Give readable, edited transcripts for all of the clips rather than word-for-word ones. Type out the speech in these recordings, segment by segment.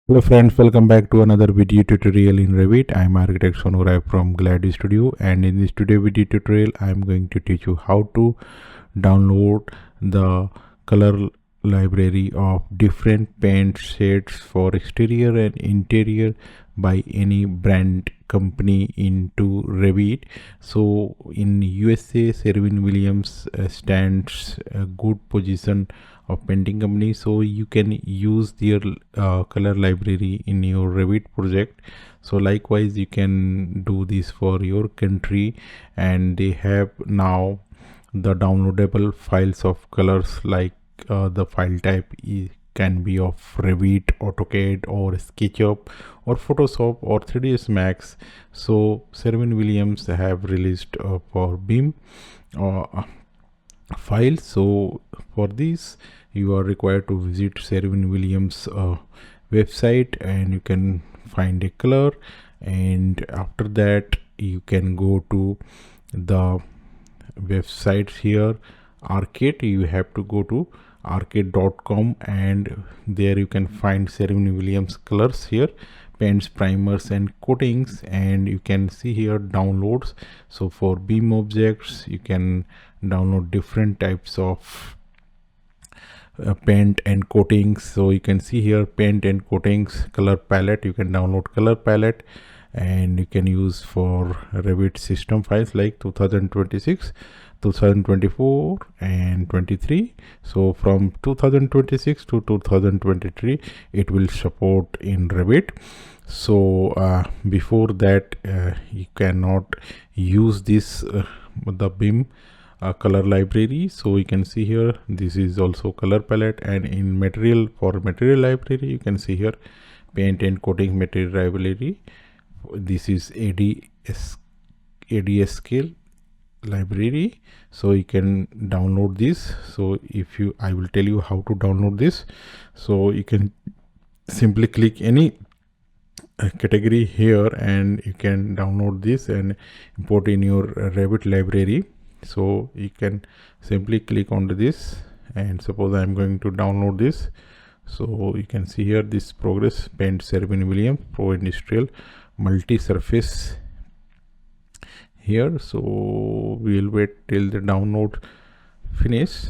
Hello friends, welcome back to another video tutorial in Revit. I am architect Sonurai from Glad Studio, and in this today video tutorial I am going to teach you how to download the color library of different paint shades for exterior and interior by any brand company into Revit. So in USA, Sherwin-Williams stands a good position of painting company, so you can use their color library in your Revit project. So likewise you can do this for your country, and they have now the downloadable files of colors like the file type can be of Revit, AutoCAD or SketchUp or Photoshop or 3ds Max. So Sherwin-Williams have released for BIM file. So for this you are required to visit Sherwin-Williams website, and you can find a color, and after that you can go to the websites here. Arcade, you have to go to arcade.com, and there you can find Sherwin-Williams colors here, paints, primers and coatings, and you can see here downloads. So for beam objects you can download different types of paint and coatings. So you can see here paint and coatings color palette. You can download color palette, and you can use for Revit system files like 2026, 2024 and 23. So from 2026 to 2023 it will support in Revit. So before that you cannot use this the BIM color library. So you can see here this is also color palette, and in material, for material library you can see here paint and coating material library. This is ADSKLIB library, so you can download this. So if you, I will tell you how to download this. So you can simply click any category here, and you can download this and import in your Revit library. So you can simply click onto this, and suppose I am going to download this. So you can see here this progress paint Sherwin-Williams Pro Industrial multi-surface here. So we will wait till the download finish.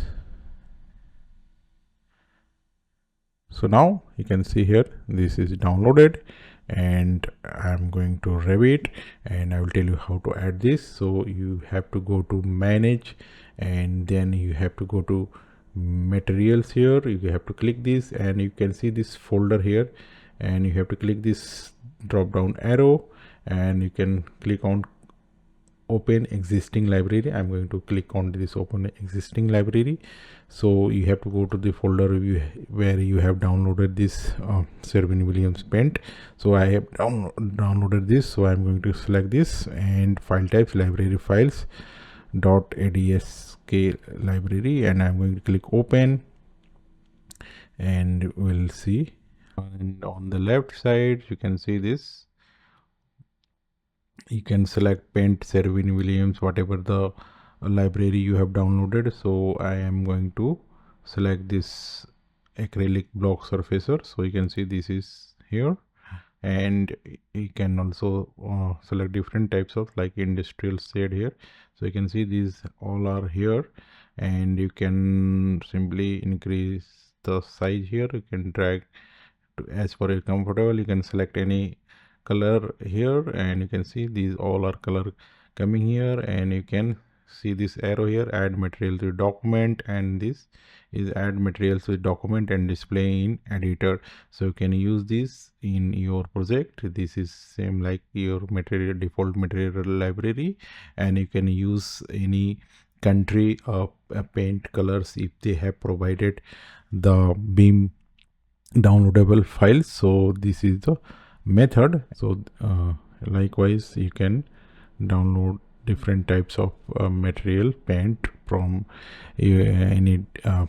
So now you can see here this is downloaded, and I'm going to Revit, and I will tell you how to add this. So you have to go to manage, and then you have to go to materials here. You have to click this, and you can see this folder here, and you have to click this drop down arrow, and you can click on open existing library. I'm going to click on this open existing library. So you have to go to the folder where you have downloaded this Sherwin-Williams paint. So I have downloaded this, so I'm going to select this, and file types library files .adsk library, and I'm going to click open, and we'll see. And on the left side you can see this, you can select paint Sherwin-Williams, whatever the library you have downloaded. So I am going to select this acrylic block surfacer. So you can see this is here, and you can also select different types of like industrial shade here. So you can see these all are here, and you can simply increase the size here. You can drag to as per your comfortable. You can select any color here, and you can see these all are color coming here, and you can see this arrow here, add material to document, and this is add materials with document and display in editor. So you can use this in your project. This is same like your material default material library, and you can use any country paint colors if they have provided the BIM downloadable files. So this is the method. So likewise you can download different types of material paint from any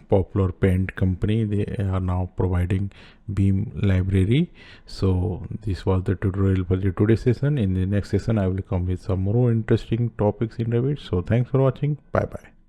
popular paint company. They are now providing BIM library. So this was the tutorial for the today's session. In the next session I will come with some more interesting topics in Revit. So thanks for watching. Bye bye.